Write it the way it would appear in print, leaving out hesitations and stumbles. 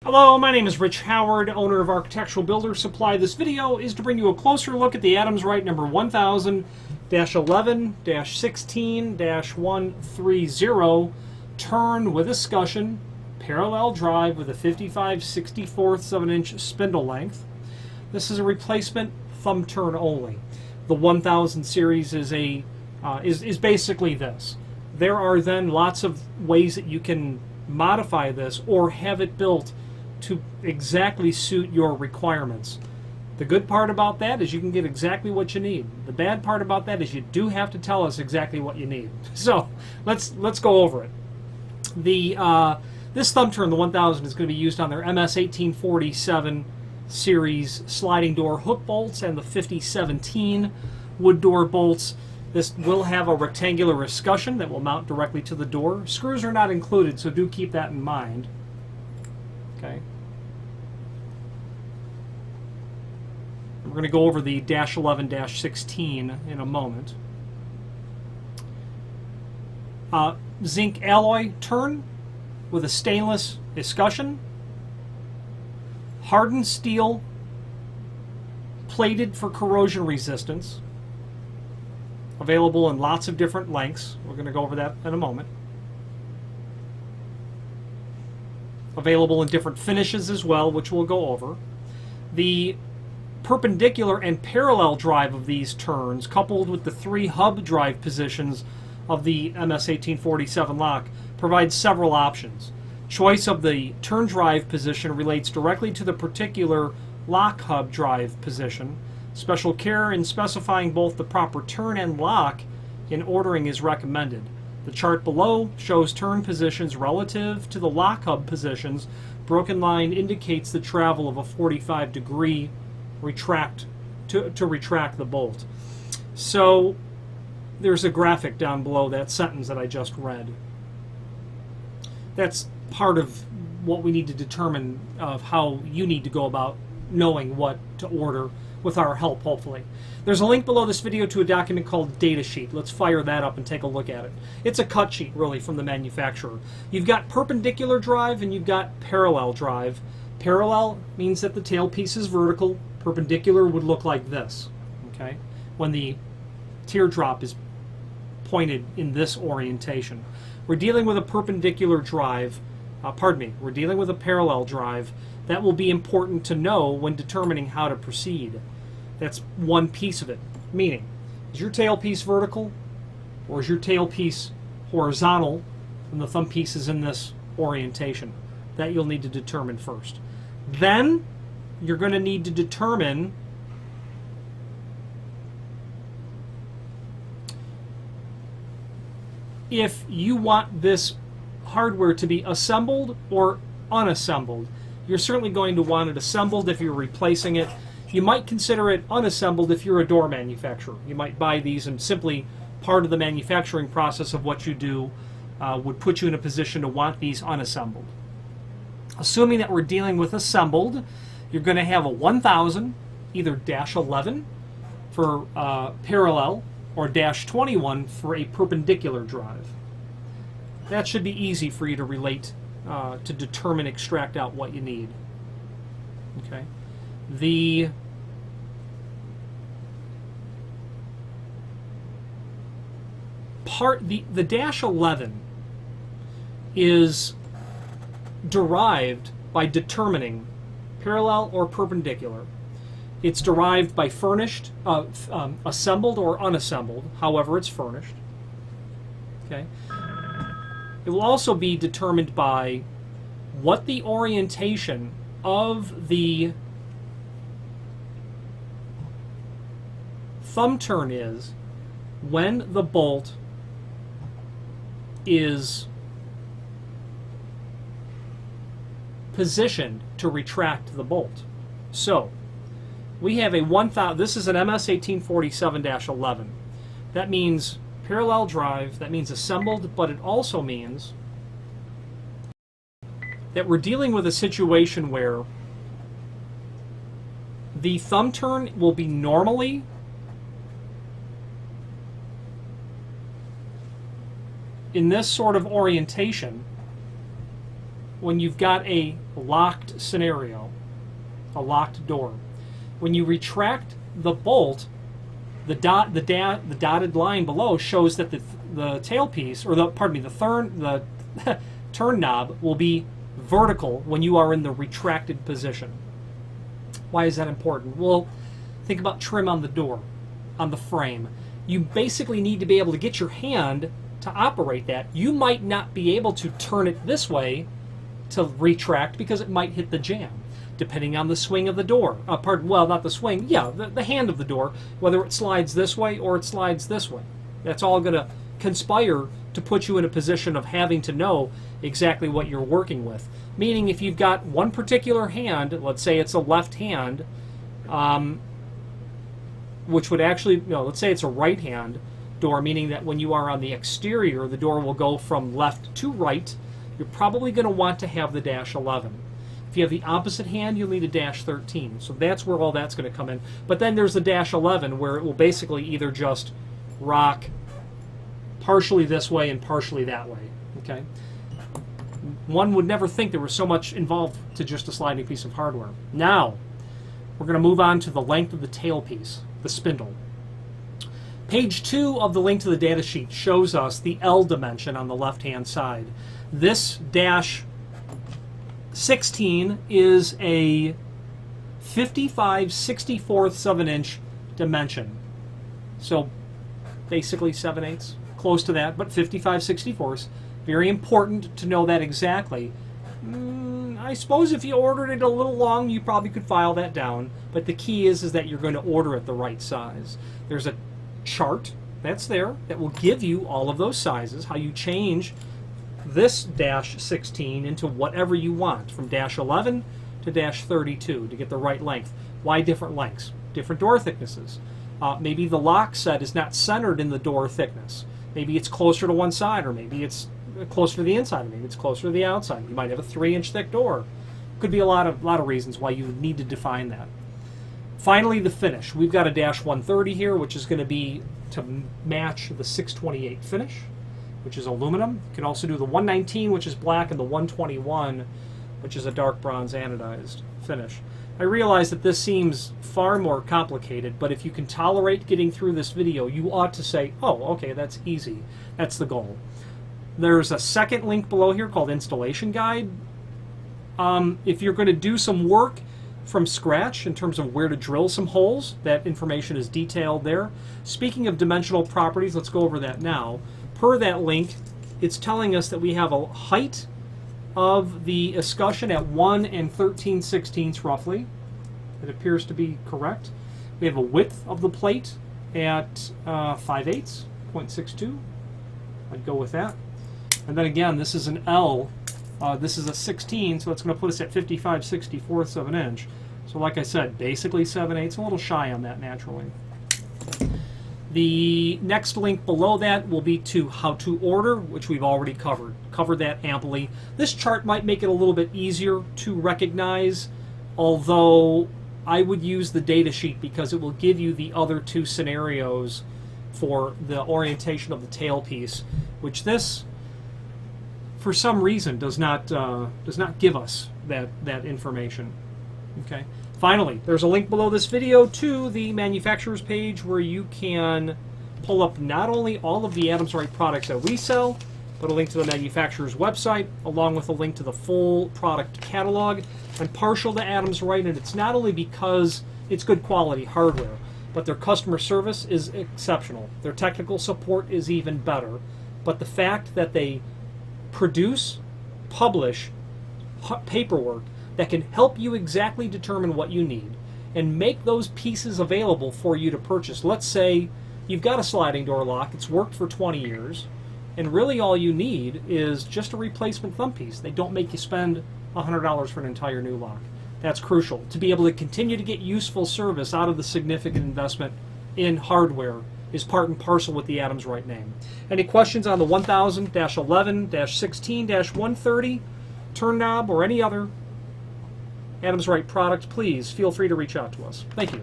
Hello, my name is Rich Howard, owner of Architectural Builder Supply. This video is to bring you a closer look at the Adams Rite number 1000-11-16-130 turn with escutcheon, parallel drive with a 55/64 of an inch spindle length. This is a replacement thumb turn only. The 1000 series is basically this. There are then lots of ways that you can modify this or have it built to exactly suit your requirements. The good part about that is you can get exactly what you need. The bad part about that is you do have to tell us exactly what you need. So let's go over it. This thumb turn, the 1000, is going to be used on their MS 1847 series sliding door hook bolts and the 5017 wood door bolts. This will have a rectangular escutcheon that will mount directly to the door. Screws are not included, so do keep that in mind. Okay. We're going to go over the -11-16 in a moment. Zinc alloy turn with a stainless escutcheon. Hardened steel, plated for corrosion resistance. Available in lots of different lengths. We're going to go over that in a moment. Available in different finishes as well, which we'll go over. The perpendicular and parallel drive of these turns, coupled with the 3 hub drive positions of the MS 1847 lock, provides several options. Choice of the turn drive position relates directly to the particular lock hub drive position. Special care in specifying both the proper turn and lock in ordering is recommended. The chart below shows turn positions relative to the lock hub positions. Broken line indicates the travel of a 45-degree retract to retract the bolt. So there's a graphic down below that sentence that I just read. That's part of what we need to determine of how you need to go about knowing what to order with our help, hopefully. There's a link below this video to a document called Data Sheet. Let's fire that up and take a look at it. It's a cut sheet, really, from the manufacturer. You've got perpendicular drive and you've got parallel drive. Parallel means that the tailpiece is vertical. Perpendicular would look like this, okay, when the teardrop is pointed in this orientation. We're dealing with a perpendicular drive, we're dealing with a parallel drive. That will be important to know when determining how to proceed. That's one piece of it. Meaning, is your tailpiece vertical or is your tailpiece horizontal when the thumb piece is in this orientation? That you'll need to determine first. Then you're going to need to determine if you want this hardware to be assembled or unassembled. You're certainly going to want it assembled if you're replacing it. You might consider it unassembled if you're a door manufacturer. You might buy these and simply part of the manufacturing process of what you do would put you in a position to want these unassembled. Assuming that we're dealing with assembled, you're going to have a 1000, either -11 for parallel or -21 for a perpendicular drive. That should be easy for you to relate to determine, extract out what you need. Okay. The -11 is derived by determining parallel or perpendicular. It's derived by furnished, assembled or unassembled, however it's furnished. Okay. It will also be determined by what the orientation of the thumb turn is when the bolt is positioned to retract the bolt. So we have a 1000, this is an MS 1847-11. That means parallel drive, that means assembled, but it also means that we're dealing with a situation where the thumb turn will be normally in this sort of orientation when you've got a locked scenario, a locked door. When you retract the bolt, the dotted line below shows that the tailpiece, or the turn knob will be vertical when you are in the retracted position. Why is that important? Well, think about trim on the door, on the frame. You basically need to be able to get your hand to operate that. You might not be able to turn it this way to retract because it might hit the jamb, depending on the swing of the door. Well, not the swing, yeah, the hand of the door, whether it slides this way or it slides this way. That's all going to conspire to put you in a position of having to know exactly what you're working with. Meaning if you've got one particular hand, let's say it's a left hand, which would actually, let's say it's a right hand door, meaning that when you are on the exterior, the door will go from left to right. You're probably going to want to have the dash 11. If you have the opposite hand, you'll need a dash 13. So that's where all that's going to come in. But then there's the dash 11 where it will basically either just rock partially this way and partially that way. Okay? One would never think there was so much involved to just a sliding piece of hardware. Now, we're going to move on to the length of the tailpiece, the spindle. Page 2 of the link to the data sheet shows us the L dimension on the left-hand side. This dash 16 is a 55/64ths of an inch dimension. So basically 7/8, close to that, but 55/64ths. Very important to know that exactly. I suppose if you ordered it a little long, you probably could file that down, but the key is that you're going to order it the right size. There's a chart that's there that will give you all of those sizes, how you change this dash 16 into whatever you want, from dash 11 to dash 32 to get the right length. Why different lengths? Different door thicknesses. Maybe the lock set is not centered in the door thickness. Maybe it's closer to one side, or maybe it's closer to the inside, or maybe it's closer to the outside. You might have a 3-inch thick door. Could be a lot of reasons why you need to define that. Finally, the finish. We've got a dash 130 here, which is going to be to match the 628 finish, which is aluminum. You can also do the 119, which is black, and the 121, which is a dark bronze anodized finish. I realize that this seems far more complicated, but if you can tolerate getting through this video, you ought to say, oh, okay, that's easy. That's the goal. There's a second link below here called Installation Guide. If you're going to do some work from scratch in terms of where to drill some holes, that information is detailed there. Speaking of dimensional properties, let's go over that now. Per that link, it's telling us that we have a height of the escutcheon at 1 13/16 roughly. It appears to be correct. We have a width of the plate at 5/8, 0.62. I'd go with that. And then again, this is an L. This is a 16, so it's going to put us at 55/64ths of an inch. So like I said, basically 7/8, a little shy on that naturally. The next link below that will be to how to order, which we've already covered that amply. This chart might make it a little bit easier to recognize, although I would use the data sheet because it will give you the other two scenarios for the orientation of the tailpiece, which this, for some reason, does not give us that information. Okay. Finally, there's a link below this video to the manufacturer's page where you can pull up not only all of the Adams Rite products that we sell, but a link to the manufacturer's website, along with a link to the full product catalog. I'm partial to Adams Rite, and it's not only because it's good quality hardware, but their customer service is exceptional. Their technical support is even better. But the fact that they publish paperwork that can help you exactly determine what you need and make those pieces available for you to purchase. Let's say you've got a sliding door lock, it's worked for 20 years, and really all you need is just a replacement thumb piece. They don't make you spend $100 for an entire new lock. That's crucial, to be able to continue to get useful service out of the significant investment in hardware is part and parcel with the Adams Rite name. Any questions on the 1000-11-16-130 turn knob or any other Adams Rite product, please feel free to reach out to us. Thank you.